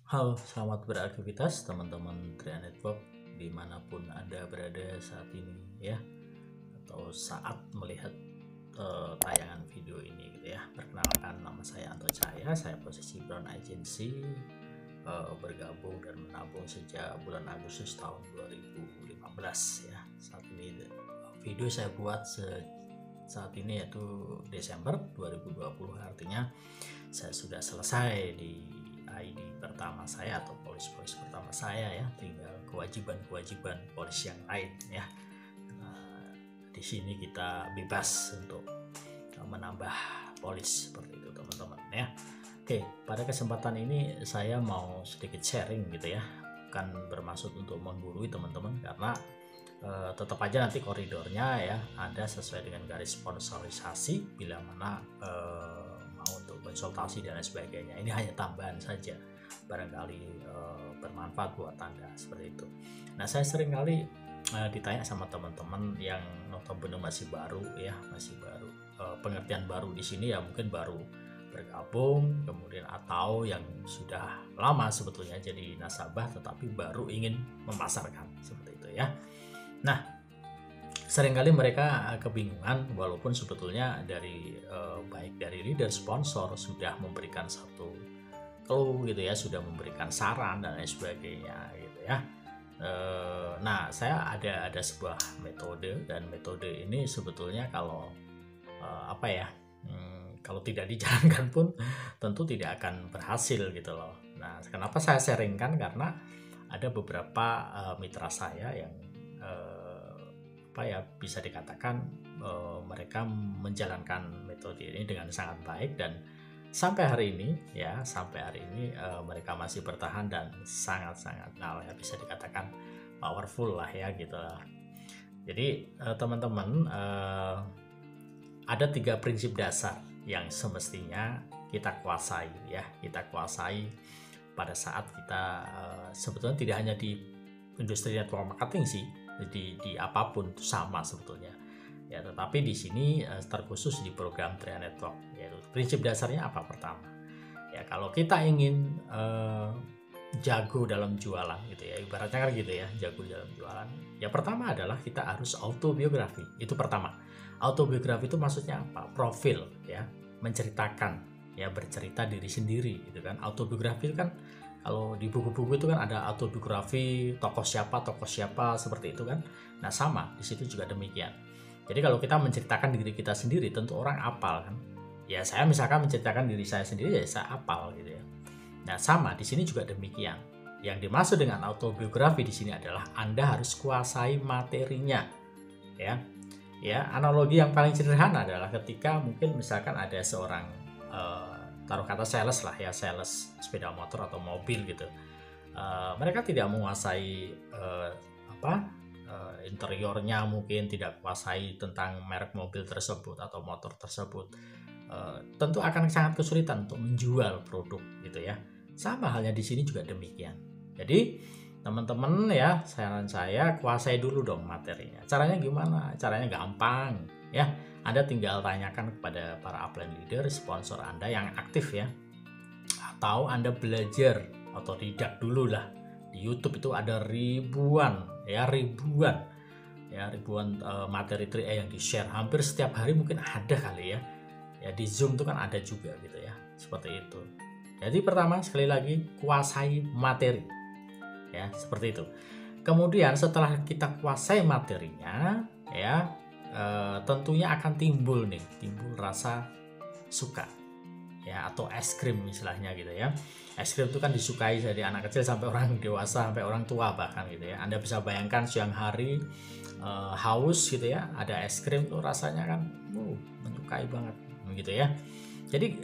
Halo, selamat beraktivitas teman-teman Tria Network dimanapun Anda berada saat ini ya, atau saat melihat tayangan video ini gitu ya. Perkenalkan, nama saya Anto Cahaya, saya posisi Brown Agency, bergabung dan menabung sejak bulan Agustus tahun 2015 ya. Saat ini video saya buat saat ini yaitu Desember 2020, artinya saya sudah selesai di ID pertama saya atau polis-polis pertama saya ya, tinggal kewajiban-kewajiban polis yang lain ya. Di sini kita bebas untuk menambah polis seperti itu teman-teman ya. Oke, pada kesempatan ini saya mau sedikit sharing gitu ya, bukan bermaksud untuk menggurui teman-teman karena tetap aja nanti koridornya ya ada sesuai dengan garis sponsorisasi bila mana mau untuk konsultasi dan lain sebagainya. Ini hanya tambahan saja, barangkali bermanfaat buat Anda seperti itu. Nah, saya sering kali ditanya sama teman-teman yang notabene masih baru ya, masih baru, pengertian baru di sini ya mungkin baru bergabung, kemudian atau yang sudah lama sebetulnya jadi nasabah tetapi baru ingin memasarkan seperti itu ya. Nah, seringkali mereka kebingungan walaupun sebetulnya baik dari leader sponsor sudah memberikan satu clue gitu ya, sudah memberikan saran dan lain sebagainya gitu ya. Nah, saya ada sebuah metode, dan metode ini sebetulnya kalau kalau tidak dijalankan pun tentu tidak akan berhasil gitu loh. Nah, kenapa saya sharingkan, karena ada beberapa mitra saya yang bisa dikatakan mereka menjalankan metode ini dengan sangat baik, dan sampai hari ini mereka masih bertahan dan sangat-sangat bisa dikatakan powerful lah ya gitu lah. Jadi teman-teman, ada 3 prinsip dasar yang semestinya kita kuasai ya, pada saat kita sebetulnya tidak hanya di industri network marketing sih, di apapun itu sama sebetulnya ya, tetapi di sini terkhusus di program Tria Network. Yaitu prinsip dasarnya apa? Pertama ya, kalau kita ingin jago dalam jualan gitu ya, ibaratnya kan gitu ya, jago dalam jualan ya, pertama adalah kita harus autobiografi. Itu pertama. Autobiografi itu maksudnya apa? Profil ya, menceritakan ya, bercerita diri sendiri gitu kan. Autobiografi itu kan kalau di buku-buku itu kan ada autobiografi tokoh siapa seperti itu kan. Nah, sama di situ juga demikian. Jadi kalau kita menceritakan diri kita sendiri, tentu orang apal kan. Ya, saya misalkan menceritakan diri saya sendiri ya saya apal gitu ya. Nah, sama di sini juga demikian. Yang dimaksud dengan autobiografi di sini adalah Anda harus kuasai materinya. Ya. Ya, analogi yang paling sederhana adalah ketika mungkin misalkan ada seorang taruh kata sales lah ya, sales sepeda motor atau mobil gitu. Mereka tidak menguasai interiornya, mungkin tidak kuasai tentang merek mobil tersebut atau motor tersebut. Tentu akan sangat kesulitan untuk menjual produk gitu ya. Sama halnya di sini juga demikian. Jadi teman-teman ya, saran saya kuasai dulu dong materinya. Caranya gimana? Caranya gampang ya. Anda tinggal tanyakan kepada para upline leader, sponsor Anda yang aktif ya. Atau Anda belajar otodidak dulu lah. Di YouTube itu ada ribuan materi 3A yang di-share. Hampir setiap hari mungkin ada kali ya. Ya, di Zoom itu kan ada juga gitu ya. Seperti itu. Jadi pertama, sekali lagi, kuasai materi. Ya, seperti itu. Kemudian setelah kita kuasai materinya ya, tentunya akan timbul rasa suka ya, atau es krim istilahnya gitu ya. Es krim itu kan disukai dari anak kecil sampai orang dewasa, sampai orang tua bahkan gitu ya. Anda bisa bayangkan siang hari haus gitu ya, ada es krim tuh rasanya kan menyukai banget gitu ya. Jadi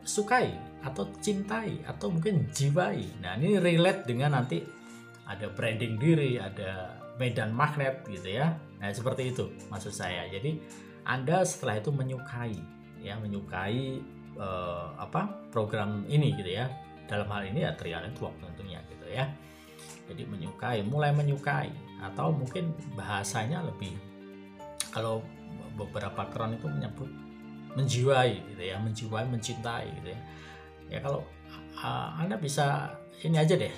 sukai atau cintai atau mungkin jiwai. Nah, ini relate dengan nanti ada branding diri, ada medan magnet gitu ya. Nah, seperti itu maksud saya. Jadi Anda setelah itu menyukai program ini gitu ya. Dalam hal ini ya Tria Network tentunya gitu ya. Jadi mulai menyukai, atau mungkin bahasanya lebih, kalau beberapa kron itu menyebut menjiwai gitu ya, mencintai gitu ya. Ya, kalau Anda bisa ini aja deh,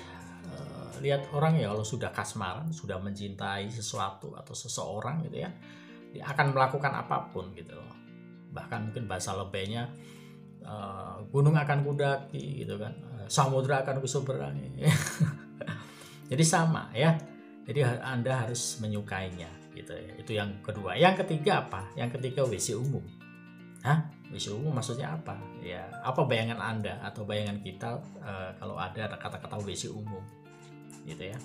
lihat orang ya kalau sudah kasmaran, sudah mencintai sesuatu atau seseorang gitu ya, dia akan melakukan apapun gitu loh. Bahkan mungkin bahasa lebihnya, gunung akan kudaki gitu kan, samudra akan kuseberangi. Jadi sama ya, jadi Anda harus menyukainya gitu ya. Itu yang kedua. Yang ketiga apa? Yang ketiga WC umum. WC umum maksudnya apa? Ya, apa bayangan Anda atau bayangan kita kalau ada kata-kata WC umum gitu ya?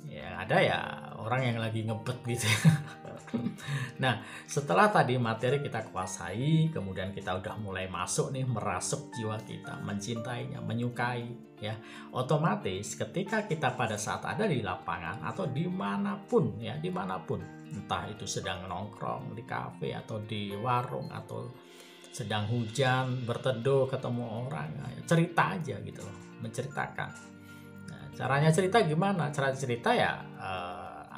Ya ada ya orang yang lagi ngebet gitu ya. Nah, setelah tadi materi kita kuasai, kemudian kita udah mulai masuk nih, merasuk jiwa kita, mencintainya, menyukai ya. Otomatis ketika kita pada saat ada di lapangan atau dimanapun ya, dimanapun, entah itu sedang nongkrong di kafe atau di warung atau sedang hujan, berteduh, ketemu orang, cerita aja gitu loh, menceritakan. Nah, caranya cerita gimana? Cara cerita ya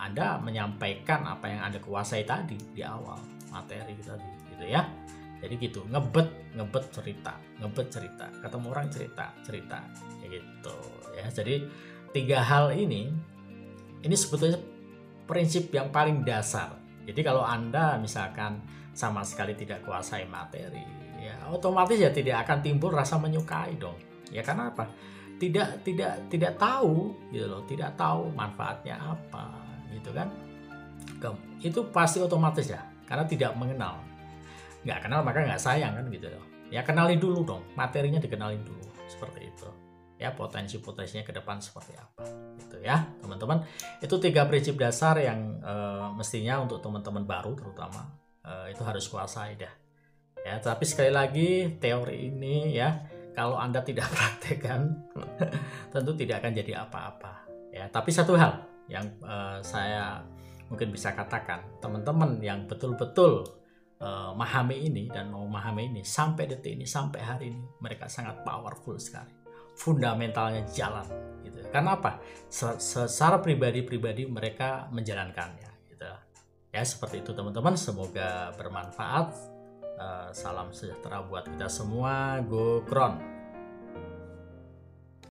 Anda menyampaikan apa yang Anda kuasai tadi di awal materi tadi gitu ya. Jadi gitu, ngebet cerita, ketemu orang cerita kayak gitu ya. Jadi 3 hal ini sebetulnya prinsip yang paling dasar. Jadi kalau Anda misalkan sama sekali tidak kuasai materi, ya otomatis ya tidak akan timbul rasa menyukai dong. Ya karena apa? Tidak tahu gitu loh, tidak tahu manfaatnya apa gitu kan. Itu pasti otomatis ya, karena tidak mengenal. Nggak kenal maka nggak sayang kan gitu loh. Ya kenali dulu dong, materinya dikenalin dulu seperti itu. Ya potensi-potensinya ke depan seperti apa gitu ya teman-teman. Itu 3 prinsip dasar yang mestinya untuk teman-teman baru terutama itu harus kuasai dah ya. Tapi sekali lagi teori ini ya, kalau Anda tidak praktekkan tentu tidak akan jadi apa-apa ya. Tapi satu hal yang saya mungkin bisa katakan, teman-teman yang betul-betul memahami ini dan mau memahami ini sampai detik ini, sampai hari ini, mereka sangat powerful sekali, fundamentalnya jalan gitu. Karena apa? Secara pribadi mereka menjalankannya gitu ya. Seperti itu teman-teman, semoga bermanfaat. Salam sejahtera buat kita semua. Go Kron.